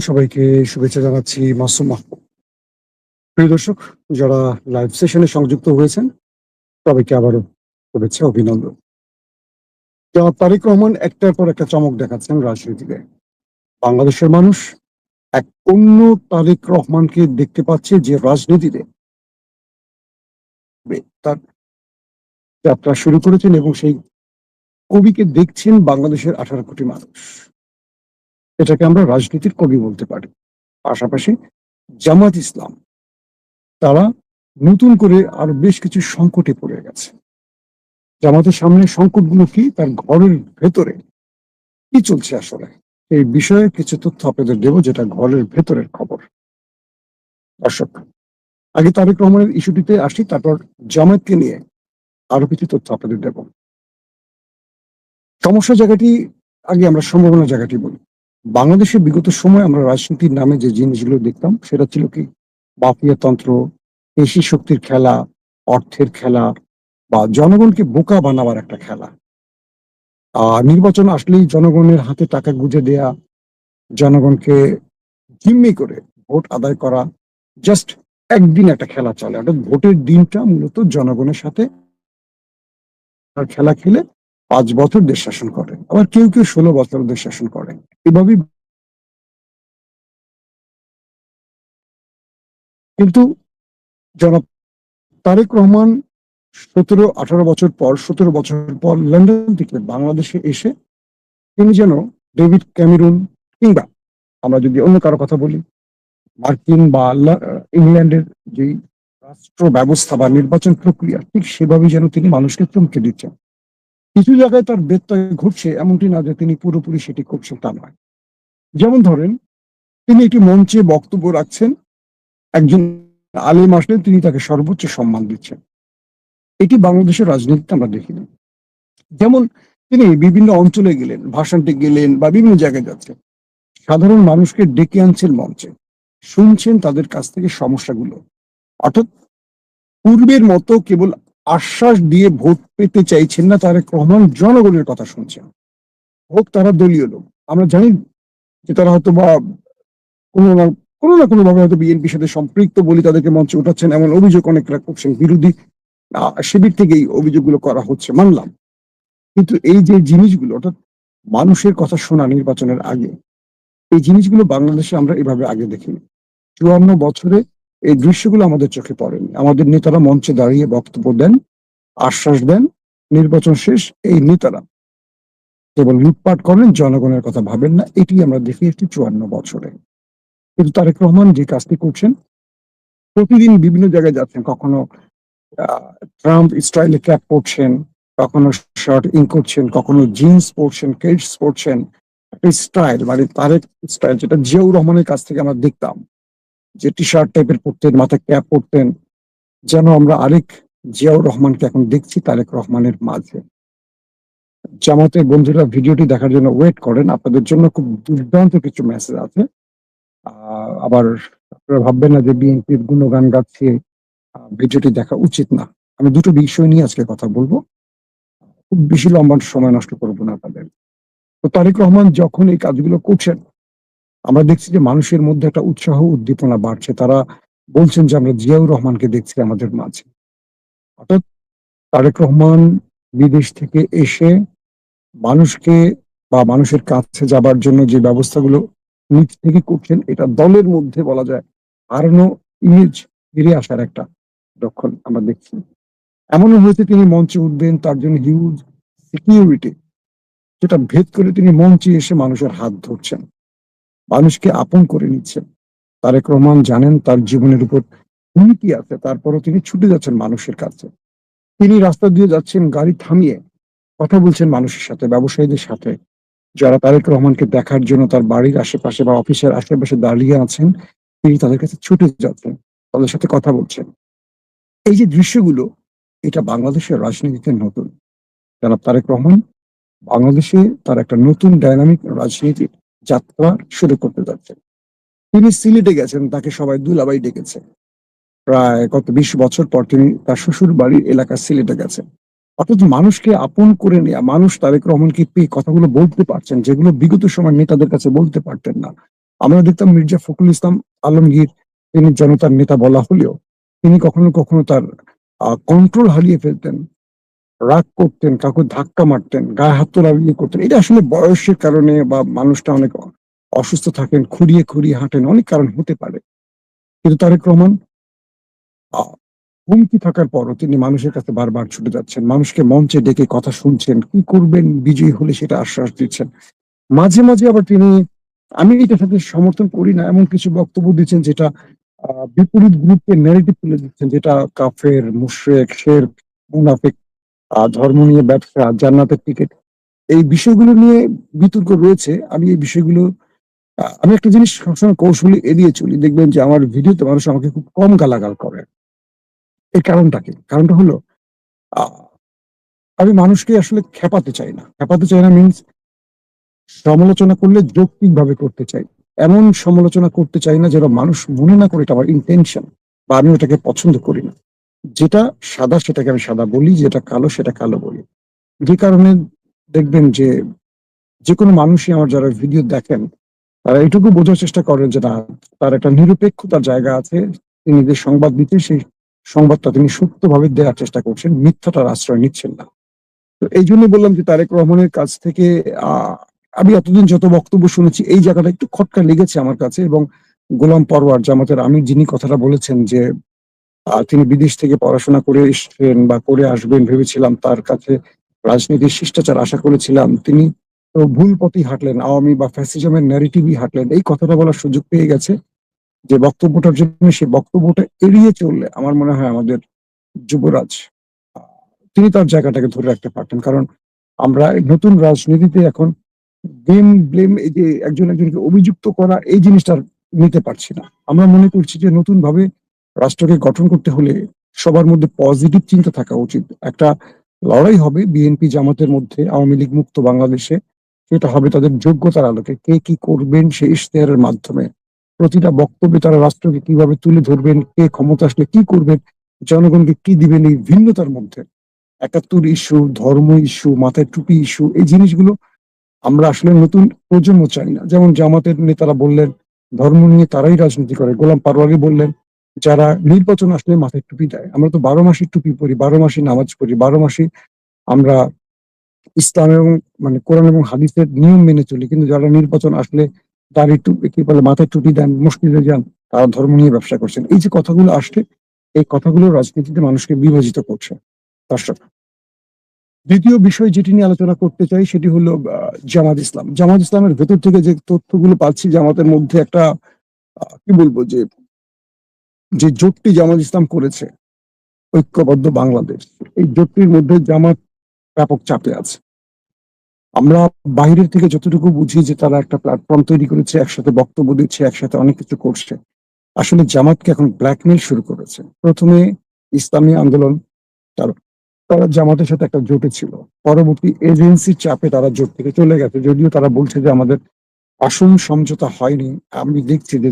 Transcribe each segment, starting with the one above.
সবাইকে শুভেচ্ছা জানাচ্ছি মাসুম মাহমুদ। প্রিয় দর্শক, যারা লাইভ সেশনে সংযুক্ত হয়েছেন সবাইকে আবারও শুভেচ্ছা, অভিনন্দন। জনাব তারেক রহমান একটার পর একটা চমক দেখাচ্ছেন রাজনীতিতে। বাংলাদেশের মানুষ এক অন্য তারেক রহমানকে দেখতে পাচ্ছে, যে রাজনীতিতে তার যাত্রা শুরু করেছেন, এবং সেই কবিকে দেখছেন বাংলাদেশের 18 কোটি মানুষ। এটাকে আমরা রাজনীতির কবি বলতে পারি। পাশাপাশি জামাত ইসলাম, তারা নতুন করে আরো বেশ কিছু সংকটে পড়ে গেছে। জামাতের সামনে সংকটগুলো কি, তার ঘরের ভেতরে কি চলছে আসলে, এই বিষয়ে কিছু তথ্য আপনাদের দেব, যেটা ঘরের ভেতরের খবর। দর্শক, আগে তারেক রহমানের ইস্যুটিতে আসি, তারপর জামায়াতকে নিয়ে আরো কিছু তথ্য আপনাদের দেব। সমস্যা জায়গাটি আগে আমরা সম্ভাবনা জায়গাটি বলি। বাংলাদেশের বিগত সময় আমরা রাজনীতির নামে যে জিনিসগুলো দেখতাম, সেটা ছিল কি, মাফিয়াতন্ত্র, পেশি শক্তির খেলা, অর্থের খেলা, বা জনগণকে বোকা বানাবার একটা খেলা। নির্বাচন আসলেই জনগণের হাতে টাকা গুঁজে দেয়া, জনগণকে জিম্মি করে ভোট আদায় করা, জাস্ট একদিন একটা খেলা চলে। অর্থাৎ ভোটের দিনটা মূলত জনগণের সাথে আর খেলা খেলে 5 বছর দেশ শাসন করে, আবার কেউ কেউ 16 বছর দেশ শাসন করে। এভাবেই কিন্তু জনাব তারেক রহমান 17-18 বছর পর, 17 বছর পর লন্ডন থেকে বাংলাদেশে এসে তিনি যেন ডেভিড ক্যামেরুন, কিংবা আমরা যদি অন্য কারো কথা বলি, মার্কিন বা ইংল্যান্ডের যে রাষ্ট্র ব্যবস্থা বা নির্বাচন প্রক্রিয়া, ঠিক সেভাবে যেন তিনি মানুষকে চমকে দিচ্ছেন। কিছু জায়গায় তার ব্যত্যয় ঘটছে, এমনটি না যে তিনি পুরোপুরি সেটি করছেন তা নয়। যেমন ধরেন, তিনি একটি মঞ্চে বক্তব্য রাখছেন, একজন আলেম আসলেন, তিনি তাকে সর্বোচ্চ সম্মান দিচ্ছেন। এটি বাংলাদেশের রাজনীতিতে আমরা দেখিনি। যেমন তিনি বিভিন্ন অঞ্চলে গেলেন, ভাষণটি গেলেন, বা বিভিন্ন জায়গায় যাচ্ছেন, সাধারণ মানুষকে ডেকে আনছেন মঞ্চে, শুনছেন তাদের কাছ থেকে সমস্যাগুলো। অর্থাৎ পূর্বের মতো কেবল আশ্বাস দিয়ে ভোট পেতে চাইছেন না তারেক রহমান, জনগণের কথা শুনছেন। হোক তারা দলীয় লোক, আমরা জানি যে তারা হয়তো বা কোনো না কোনো ভাবে হয়তো বিএনপির সাথে সম্পৃক্ত বলে তাদেরকে মঞ্চে উঠাচ্ছেন, এমন অভিযোগ অনেকরা করছেন। বিরোধী শিবির থেকেই অভিযোগগুলো করা হচ্ছে, মানলাম। কিন্তু এই যে জিনিসগুলো, অর্থাৎ মানুষের কথা শোনা নির্বাচনের আগে, এই জিনিসগুলো বাংলাদেশে আমরা এভাবে আগে দেখিনি। 54 বছরে এই দৃশ্যগুলো আমাদের চোখে পড়েনি। আমাদের নেতারা মঞ্চে দাঁড়িয়ে বক্তব্য দেন, আশ্বাস দেন, নির্বাচন শেষ, এই নেতারা কেবল লুটপাট করেন, জনগণের কথা ভাবেন না। এটি আমরা দেখি একটি 54 বছরে। কিন্তু তারেক রহমান যে কাজটি করছেন, প্রতিদিন বিভিন্ন জায়গায় যাচ্ছেন, কখনো ট্রাম্প স্টাইলে ক্যাপ পরছেন, কখনো শার্ট ইন করছেন, কখনো জিন্স পরছেন, কেটস পরছেন। একটা স্টাইল, মানে তারেক স্টাইল, যেটা জিয়াউর রহমানের কাছ থেকে আমরা দেখতাম, যে টি শার্ট টাইপের পরতেন, মাথায় ক্যাপ পরতেন। যেন আমরা আরেক জিয়াউর রহমানকে এখন দেখছি তারেক রহমানের মাঝে। জামাতের বন্ধুরা ভিডিওটি দেখার জন্য ওয়েট করেন, আপনাদের জন্য খুব দুর্দান্ত কিছু মেসেজ আছে। আবার আপনারা ভাববেন না যে বিএনপির গুণগান গাচ্ছে, ভিডিওটি দেখা উচিত না। আমি দুটো বিষয় নিয়ে আজকে কথা বলবো, খুব বেশি লম্বা সময় নষ্ট করবো না আপনাদের। তো তারেক রহমান যখন এই কাজগুলো করছেন, আমরা দেখছি যে মানুষের মধ্যে একটা উৎসাহ উদ্দীপনা বাড়ছে। তারা বলছেন যে আমরা জিয়াউর রহমানকে দেখছি আমাদের মাঝে। অর্থাৎ তারেক রহমান বিদেশ থেকে এসে মানুষকে বা মানুষের কাছে যাবার জন্য যে ব্যবস্থাগুলো নিজ থেকে করছেন, এটা দলের মধ্যে বলা যায় হারানো ইমেজ ফিরে আসার একটা লক্ষণ আমরা দেখছি। এমনও হয়েছে তিনি মঞ্চে উঠবেন, তার জন্য হিউজ সিকিউরিটি, যেটা ভেদ করে তিনি মঞ্চে এসে মানুষের হাত ধরছেন, মানুষকে আপন করে নিচ্ছেন। তারেক রহমান জানেন তার জীবনের উপর হুমকি আছে, তারপরও তিনি ছুটে যাচ্ছেন মানুষের কাছে। তিনি রাস্তা দিয়ে যাচ্ছেন, গাড়ি থামিয়ে কথা বলছেন মানুষের সাথে, ব্যবসায়ীদের সাথে, যারা তারেক রহমানকে দেখার জন্য তার বাড়ির আশেপাশে বা অফিসের আশেপাশে দাঁড়িয়ে আছেন। তিনি তাদের কাছে ছুটে যাচ্ছেন, তাদের সাথে কথা বলছেন। এই যে দৃশ্যগুলো, এটা বাংলাদেশের রাজনীতিতে নতুন। জনাব তারেক রহমান বাংলাদেশে তার একটা নতুন ডায়নামিক রাজনীতির যাত্রা শুরু করতে যাচ্ছেন। তিনি সিলেটে গেছেন, তাকে সবাই দুলাভাই ডেকেছে। প্রায় গত 20 বছর পর তিনি তার শ্বশুর বাড়ির এলাকা সিলেটে গেছেন। অর্থাৎ মানুষকে আপন করে নেয়া, মানুষ তারেক রহমানকে পেয়ে কথাগুলো বলতে পারছেন, যেগুলো বিগত সময় নেতাদের কাছে বলতে পারতেন না। আমরা দেখতাম মির্জা ফখরুল ইসলাম আলমগীর, তিনি জনতার নেতা বলা হলেও তিনি কখনো কখনো তার কন্ট্রোল হারিয়ে ফেলতেন, রাগ করতেন, কাউকে ধাক্কা মারতেন, গায়ে হাত তোলা ইয়ে করতেন। এটা আসলে বয়সের কারণে বা মানুষটা অনেক অসুস্থ থাকেন, খুঁড়িয়ে খুঁড়িয়ে হাঁটেন, অনেক কারণ হতে পারে। কিন্তু তারেক রহমান আহ, হুমকি থাকার পরও তিনি মানুষের কাছে বারবার ছুটে যাচ্ছেন, মানুষকে মঞ্চে ডেকে কথা শুনছেন, কি করবেন বিজয়ী হলে সেটা আশ্বাস দিচ্ছেন। মাঝে মাঝে আবার তিনি, আমি এটার সাথে সমর্থন করি না এমন কিছু বক্তব্য দিচ্ছেন যেটা বিপরীত গ্রুপকে ন্যারেটিভ তুলে দিচ্ছেন, যেটা কাফের, মুশরিক, শিরক, মুনাফিক, ধর্ম নিয়ে ব্যবসা, জান্নাতের টিকিট, এই বিষয়গুলো নিয়ে বিতর্ক রয়েছে। আমি এই বিষয়গুলো আমি একটা জিনিস সবসময় কৌশলী এড়িয়ে চলি। দেখবেন যে আমার ভিডিওতে মানুষ আমাকে খুব কম গালাগাল করে। এর কারণটা কি? কারণটা হলো আহ, আমি মানুষকে আসলে খেপাতে চাই না। খেপাতে চাই না মিনস, সমালোচনা করলে যৌক্তিকভাবে করতে চাই। এমন সমালোচনা করতে চাই না যেন মানুষ মনে না করে এটা আমার ইন্টেনশন, বা আমি ওটাকে পছন্দ করি না। যেটা সাদা সেটাকে আমি সাদা বলি, যেটা কালো সেটা কালো বলি। যে কারণে দেখবেন যে যে কোনো মানুষই আমার যারা ভিডিও দেখেন তারা এটুকু বোঝার চেষ্টা করেন যে না, তার একটা নিরপেক্ষতার জায়গা আছে। তিনি যে সংবাদ দিচ্ছেন সেই সংবাদটা তিনি সত্যভাবে দেওয়ার চেষ্টা করছেন, মিথ্যাটার আশ্রয় নিচ্ছেন না। তো এই জন্য বললাম যে তারেক রহমানের কাছ থেকে আহ আমি এতদিন যত বক্তব্য শুনেছি এই জায়গাটা একটু খটকা লেগেছে আমার কাছে। এবং গোলাম পরওয়ার জামাতের আমির যিনি কথাটা বলেছেন যে তিনি বিদেশ থেকে পড়াশোনা করে এসছেন বা করে আসবেন ভেবেছিলাম, তার কাছে রাজনীতির শিষ্টাচার আশা করেছিলাম, তিনি তো ভুল পথেই হাঁটলেন, আওয়ামী বা ফ্যাসিজমের ন্যারেটিভই হাঁটলেন, এই কথাটা বলার সুযোগ পেয়ে গেছে। যে বক্তব্যটার জন্য সেই বক্তব্যটা এড়িয়ে চললে আমার মনে হয় আমাদের যুবরাজ আহ, তিনি তার জায়গাটাকে ধরে রাখতে পারতেন। কারণ আমরা এই নতুন রাজনীতিতে এখন গেম ব্লেম, এই যে একজন একজনকে অভিযুক্ত করা, এই জিনিসটা আর নিতে পারছি না। আমরা মনে করছি যে নতুন ভাবে রাষ্ট্রকে গঠন করতে হলে সবার মধ্যে পজিটিভ চিন্তা থাকা উচিত। একটা লড়াই হবে বিএনপি জামাতের মধ্যে, আওয়ামী লীগ মুক্ত বাংলাদেশে। সেটা হবে তাদের যোগ্যতার আলোকে, কে কি করবেন সেই ইশতেহারের মাধ্যমে। প্রতিটা বক্তব্যে তারা রাষ্ট্রকে কিভাবে তুলে ধরবেন, কে ক্ষমতা আসলে কি করবেন, জনগণকে কি দিবেন, এই ভিন্নতার মধ্যে ৭১ ইস্যু, ধর্ম ইস্যু, মাথায় টুপি ইস্যু, এই জিনিসগুলো আমরা আসলে নতুন প্রজন্ম চাই না। যেমন জামাতের নেতারা বললেন ধর্ম নিয়ে তারাই রাজনীতি করে, গোলাম পারওয়ারি বললেন যারা নির্বাচন আসলে মাথায় টুপি দেয়। আমরা তো ১২ মাসই টুপি পরি, ১২ মাসই নামাজ পড়ি, ১২ মাসই আমরা ইসলাম এবং মানে কোরআন এবং হাদিসের নিয়ম মেনে চলি, কিন্তু যারা নির্বাচন আসলে দাড়ি টুপি কি বলে মাথায় টুপি দেন, মসজিদে যান, তারা ধর্ম নিয়ে ব্যবসা করছেন। এই যে কথাগুলো আসছে, এই কথাগুলো রাজনীতিতে মানুষকে বিভাজিত করছে। দর্শক, দ্বিতীয় বিষয় যেটি নিয়ে আলোচনা করতে চাই সেটি হলো জামাত ইসলাম। জামাত ইসলামের ভেতর থেকে যে তথ্যগুলো পাচ্ছি, জামাতের মধ্যে একটা কি বলবো, যে যে জোটটি জামাত ইসলাম করেছে, ঐক্যবদ্ধ বাংলাদেশ, এই জোটটির মধ্যে জামাত ব্যাপক চাপে আছে। আমরা বাইরের থেকে যতটুকু বুঝি যে তারা একটা প্ল্যাটফর্ম তৈরি করেছে, একসাথে বক্তব্য দিচ্ছে, একসাথে অনেক কিছু করছে। আসলে জামাতকে এখন ব্ল্যাকমেইল শুরু করেছে। প্রথমে ইসলামী আন্দোলন, তার তারা জামাতের সাথে একটা জোটে ছিল, পরবর্তী এজেন্সির চাপে তারা জোট থেকে চলে গেছে। যদিও তারা বলছে যে আমাদের আসল সমঝোতা হয়নি। আমি দেখছি যে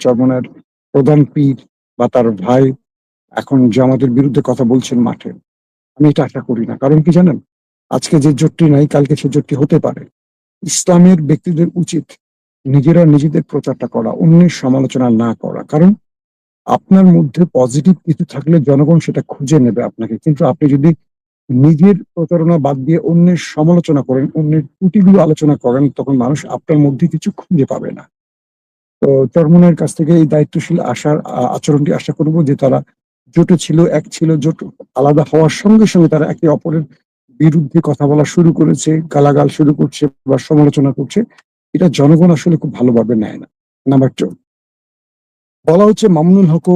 চরমনের প্রধান পীর বা তার ভাই এখন জামাতের বিরুদ্ধে কথা বলছেন মাঠে। আমি এটা আশা করি না। কারণ কি জানেন, আজকে যে জোটটি নাই কালকে সে জোটটি হতে পারে। ইসলামের ব্যক্তিদের উচিত নিজেরা নিজেদের প্রচারটা করা, অন্যের সমালোচনা না করা। কারণ আপনার মধ্যে পজিটিভ কিছু থাকলে জনগণ সেটা খুঁজে নেবে আপনাকে। কিন্তু আপনি যদি নিজের প্রচারণা বাদ দিয়ে অন্যের সমালোচনা করেন, অন্যের ত্রুটিগুলো আলোচনা করেন, তখন মানুষ আপনার মধ্যে কিছু খুঁজে পাবে না। তো চরমনের কাছ থেকে এই দায়িত্বশীল আচরণটি আশা করব, যে তারা জোটে ছিল, এক ছিল, জোট আলাদা হওয়ার সঙ্গে সঙ্গে তারা একে অপরের বিরুদ্ধে কথা বলা শুরু করেছে, গালাগাল শুরু করছে বা সমালোচনা করছে। এটা জনগণ আসলে খুব ভালোভাবে নেয় না। নাম্বার টু, বলা হচ্ছে মামুনুল হকও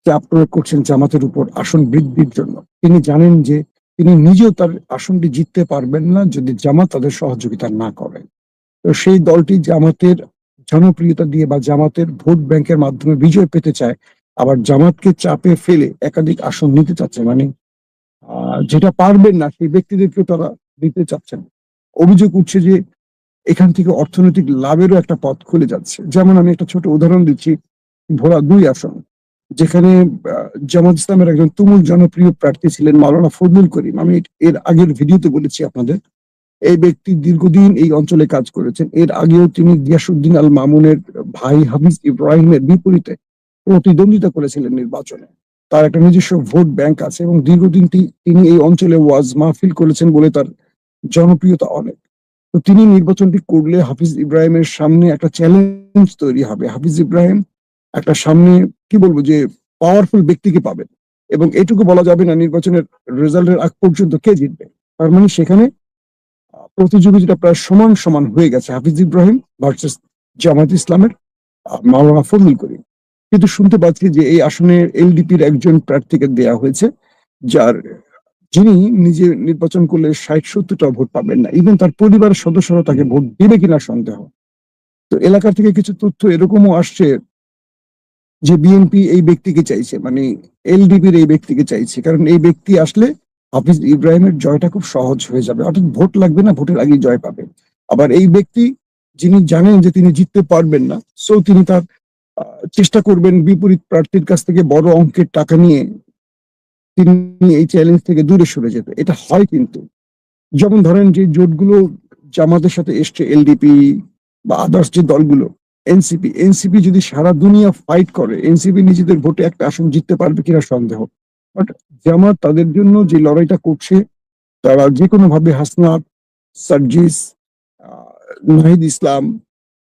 চাপ প্রয়োগ করছেন জামাতের উপর আসন বৃদ্ধির জন্য। তিনি জানেন যে তিনি নিজেও তার আসনটি জিততে পারবেন না যদি জামাত তাদের সহযোগিতা না করে। তো সেই দলটি জামাতের জনপ্রিয়তা দিয়ে বা জামাতের ভোট ব্যাংকের মাধ্যমে বিজয় পেতে চায়, আবার জামাতকে চাপে ফেলে একাধিক আসন নিতে চাচ্ছে। মানে যেটা পারবেন না সেই ব্যক্তিদেরকেও তারা দিতে চাচ্ছেন। অভিযোগ উঠছে যে এখান থেকে অর্থনৈতিক লাভেরও একটা পথ খুলে যাচ্ছে। যেমন আমি একটা ছোট উদাহরণ দিচ্ছি, ভোলা ২ আসন, যেখানে জামাত ইসলামের একজন তুমুল জনপ্রিয় প্রার্থী ছিলেন মাওলানা ফজলুল করিম। আমি এর আগের ভিডিওতে বলেছি আপনাদের এই ব্যক্তি দীর্ঘদিন এই অঞ্চলে কাজ করেছেন। এর আগেও তিনি গিয়াসউদ্দিন আল মামুনের ভাই হাফিজ ইব্রাহিমের বিপরীতে প্রতিদ্বন্দ্বিতা করেছিলেন নির্বাচনে। তার একটা নিজস্ব ভোট ব্যাংক আছে এবং দীর্ঘদিন তিনি এই অঞ্চলে ওয়াজ মাহফিল করেছেন বলে তার জনপ্রিয়তা অনেক। তো তিনি নির্বাচনটি করলে হাফিজ ইব্রাহিমের সামনে একটা চ্যালেঞ্জ তৈরি হবে। হাফিজ ইব্রাহিম একটা সামনে কি বলবো যে পাওয়ারফুল ব্যক্তিকে পাবেন এবং এটুকু বলা যাবে না নির্বাচনের রেজাল্টের আগ পর্যন্ত কে জিতবে। তার মানে সেখানে প্রতিযোগিতাটা প্রায় সমান সমান হয়ে গেছে হাফিজ ইব্রাহিম ভার্সেস জামায়াত ইসলামের মাওলানা ফজলুল করিম। কিন্তু শুনতে পাচ্ছি যে এই আসনে এলডিপির একজন প্রার্থীকে দেয়া হয়েছে যার যিনি নিজে নির্বাচন করলে ৬০-৭০টা ভোট পাবেন না। ইভেন তার পরিবারের সদস্যরা তাকে ভোট দেবে কিনা সন্দেহ। তো এলাকা থেকে কিছু তথ্য এরকমও আসছে যে বিএনপি এই ব্যক্তিকে চাইছে, মানে এলডিপির এই ব্যক্তিকে চাইছে, কারণ এই ব্যক্তি আসলে হাফিজ ইব্রাহিমের জয়টা খুব সহজ হয়ে যাবে, অর্থাৎ ভোট লাগবে না, ভোটের আগেই জয় পাবে। আবার এই ব্যক্তি যিনি জানেন যে তিনি জিততে পারবেন না, সো তিনি তার চেষ্টা করবেন বিপরীত প্রার্থীর কাছ থেকে বড় অঙ্কের টাকা নিয়ে তিনি এই চ্যালেঞ্জ থেকে দূরে সরে যেতে। এটা হয় কিন্তু, যেমন ধরেন যে জোটগুলো জামাতের সাথে এসছে, এলডিপি বা আদার্স যে দলগুলো, এনসিপি যদি সারা দুনিয়া ফাইট করে, এনসিপি নিজেদের ভোটে একটা আসন জিততে পারবে কিনা সন্দেহ। বাট জামাত তাদের জন্য যে লড়াইটা করছে, তারা যে কোনো ভাবে হাসনাত, সার্জিস, নাহিদ ইসলাম,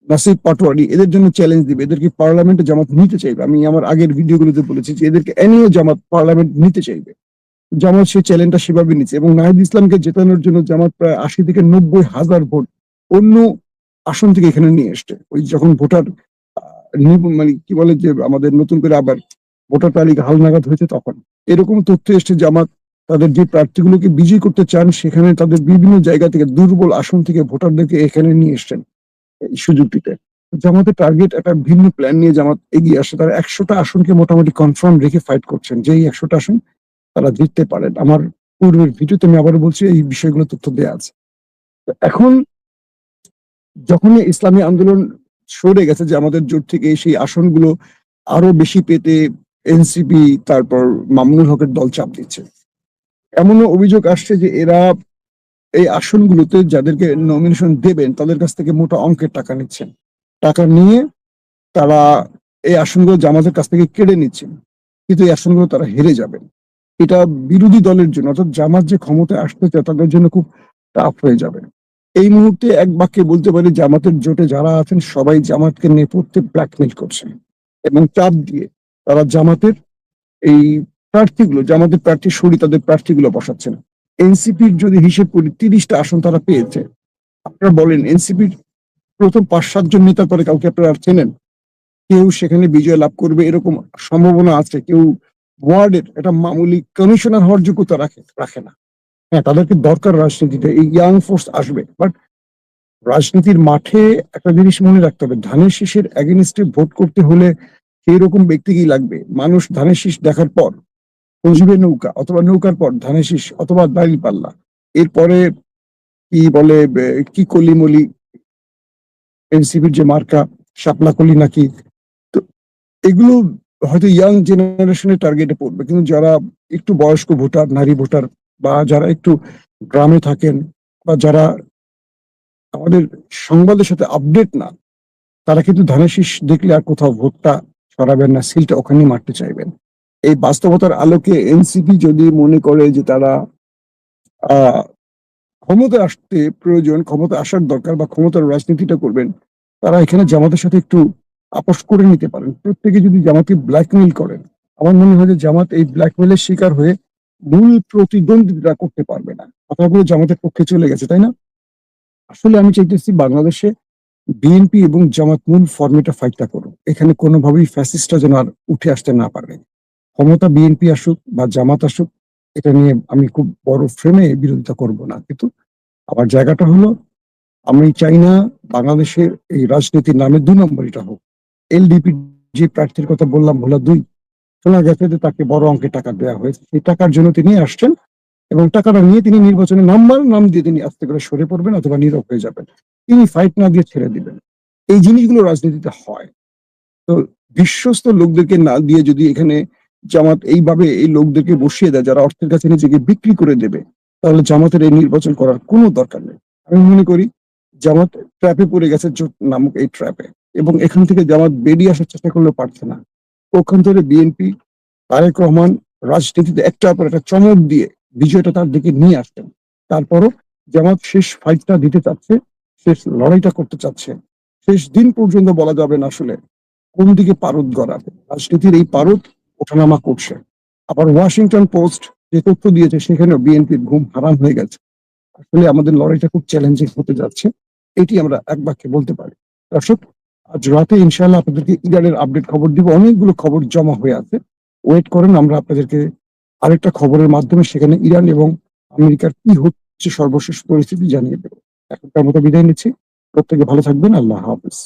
নাসির পাটোয়ারি এদের জন্য চ্যালেঞ্জ দিবে, এদেরকে পার্লামেন্টে জামাত নিতে চাইবে। আমি আমার আগের ভিডিওগুলোতে বলেছি যে এদেরকে এনেও জামাত পার্লামেন্ট নিতে চাইবে। জামাত সেই চ্যালেঞ্জটা সেভাবে নিচ্ছে এবং নাহিদ ইসলামকে জেতানোর জন্য জামাত প্রায় ৮০ থেকে ৯০ হাজার ভোট অন্য আসন থেকে এখানে নিয়ে এসছে। ওই যখন ভোটার মানে কি বলে যে আমাদের নতুন করে আবার ভোটার তালিকা হালনাগাদ হয়েছে, তখন এরকম তথ্য এসছে জামাত তাদের যে প্রার্থীগুলোকে বিজয়ী করতে চান সেখানে তাদের বিভিন্ন জায়গা থেকে দুর্বল আসন থেকে ভোটারদেরকে এখানে নিয়ে এসছেন এই সুযোগটিতে। জামাতের টার্গেট একটা ভিন্ন প্ল্যান নিয়ে জামাত এগিয়ে আসে, তারা ১০০টা আসনকে মোটামুটি কনফার্ম রেখে ফাইট করছেন যে এই ১০০টা আসন তারা জিততে পারেন। আমার পূর্বের ভিডিওতে আমি আবার বলছি এই বিষয়গুলো তথ্য দেওয়া আছে। এখন যখন ইসলামী আন্দোলন সরে গেছে যে আমাদের জোট থেকে, সেই আসনগুলো আরো বেশি পেতে এনসিপি তারপর মামুনুল হকের দল চাপ দিচ্ছে। এমনও অভিযোগ আসছে যে এরা এই আসনগুলোতে যাদেরকে নমিনেশন দেবেন তাদের কাছ থেকে মোটা অঙ্কের টাকা নিচ্ছেন, টাকা নিয়ে তারা এই আসনগুলো জামাতের কাছ থেকে কেড়ে নিচ্ছেন, কিন্তু এই আসনগুলো তারা হেরে যাবেন। এটা বিরোধী দলের জন্য, অর্থাৎ জামাত যে ক্ষমতায় আসতে চায় তাদের জন্য খুব টাফ হয়ে যাবে। এই মুহূর্তে এক বাক্যে বলতে পারি জামাতের জোটে যারা আছেন সবাই জামাতকে নেপথ্যে ব্ল্যাকমেইল করছেন এবং চাপ দিয়ে তারা জামাতের এই প্রার্থীগুলো, জামাতের প্রার্থী সরি তাদের প্রার্থীগুলো বসাচ্ছেন। এনসিপির যদি হিসেব করি ৩০টা আসন তারা পেয়েছে। আপনারা বলেন এনসিপির প্রথম ৫-৭ জন নেতার পরে কাউকে আপনারা চেনেন? কেউ সেখানে বিজয় লাভ করবে এরকম সম্ভাবনা আছে? কেউ ওয়ার্ডের একটা মামুলি কমিশনার হওয়ার যোগ্যতা রাখে না। হ্যাঁ, তাদেরকে দরকার রাজনীতিতে, এই ইয়াং ফোর্স আসবে, বাট রাজনীতির মাঠে একটা জিনিস মনে রাখতে হবে, ধানের শীষের এগেনস্টে ভোট করতে হলে সেই রকম ব্যক্তিকেই লাগবে। মানুষ ধানের শীষ দেখার পর খুঁজবে নৌকা, অথবা নৌকার পর ধানের শীষ, অথবা দাঁড়িপাল্লা, এরপরে কি বলে কি কলিমলি এনসিপির যে মার্কা শাপলা কলি নাকি, তো এগুলো হয়তো ইয়াং জেনারেশনের টার্গেটে পড়বে, কিন্তু যারা একটু বয়স্ক ভোটার, নারী ভোটার, বা যারা একটু গ্রামে থাকেন, বা যারা আমাদের সংবাদের সাথে আপডেট না, তারা কিন্তু ধানের শীষ দেখলে আর কোথাও ভোটটা সরাবেন না, সিলটা ওখানেই মারতে চাইবেন। এই বাস্তবতার আলোকে এনসিপি যদি মনে করে যে তারা আহ ক্ষমতায় আসতে প্রয়োজন, ক্ষমতায় আসার দরকার, বা ক্ষমতার রাজনীতিটা করবেন, তারা এখানে জামাতের সাথে একটু আপোষ করে নিতে পারেন। প্রত্যেকে যদি জামাতকে ব্ল্যাকমেইল করেন, আমার মনে হয় যে জামাত এই ব্ল্যাকমেইলের শিকার হয়ে মূল প্রতিদ্বন্দ্বিতা করতে পারবে না। কথাগুলো জামাতের পক্ষে চলে গেছে, তাই না? আসলে আমি চাইতেছি বাংলাদেশে বিএনপি এবং জামাত মূল ফর্মেটে ফাইটটা করুক, এখানে কোনোভাবেই ফ্যাসিস্টরা যেন আর উঠে আসতে না পারে। ক্ষমতা বিএনপি আসুক বা জামাত আসুক, এটা নিয়ে আমি খুব বড় ফ্রেমে বিরোধিতা করব না, কিন্তু আমার জায়গাটা হলো আমি চাই না বাংলাদেশের এই রাজনীতির নামে ২ নম্বরিটা হোক। এলডিপি যে প্রার্থীর কথা বললাম ভোলা ২, শোনা গেছে যে তাকে বড় অঙ্কের টাকা দেওয়া হয়েছে, সেই টাকার জন্য তিনি আসছেন এবং টাকাটা নিয়ে তিনি নির্বাচনে নাম দিয়ে তিনি আস্তে করে সরে পড়বেন অথবা নীরব হয়ে যাবেন, তিনি ফাইট না দিয়ে ছেড়ে দিবেন। এই জিনিসগুলো রাজনীতিতে হয়। তো বিশ্বস্ত লোকদেরকে না দিয়ে যদি এখানে জামাত এইভাবে এই লোকদেরকে বসিয়ে দেয় যারা অর্থের কাছে নিজেকে বিক্রি করে দেবে, তাহলে জামাতের এই নির্বাচন করার কোনো দরকার নেই। আমি মনে করি জামাত ট্র্যাপে পড়ে গেছে, জোট নামক এই ট্র্যাপে, এবং এখান থেকে জামাত বেরিয়ে আসার চেষ্টা করলেও পারছে না। পক্ষান্তরে বিএনপি, তারেক রহমান রাজনীতিতে একটার পর একটা চমক দিয়ে বিজয়টা তার দিকে নিয়ে আসছেন। তারপরও জামাত শেষ ফাইটটা দিতে চাচ্ছে, শেষ লড়াইটা করতে চাচ্ছে। শেষ দিন পর্যন্ত বলা যাবে না আসলে কোন দিকে পারদ গড়াবে। রাজনীতির এই পারদ ওঠানামা করছে। আবার ওয়াশিংটন পোস্ট যে তথ্য দিয়েছে সেখানেও বিএনপির ঘুম হারাম হয়ে গেছে। আসলে আমাদের লড়াইটা খুব চ্যালেঞ্জিং হতে যাচ্ছে, এটি আমরা এক বাক্যে বলতে পারি। দর্শক, আজ রাতে ইনশাআল্লাহ আপনাদেরকে ইরানের আপডেট খবর দিব। অনেকগুলো খবর জমা হয়ে আছে, ওয়েট করেন, আমরা আপনাদেরকে আরেকটা খবরের মাধ্যমে সেখানে ইরান এবং আমেরিকার কি হচ্ছে সর্বশেষ পরিস্থিতি জানিয়ে দেবো। এখনকার মতো বিদায় নিচ্ছি। প্রত্যেকে ভালো থাকবেন। আল্লাহ হাফেজ।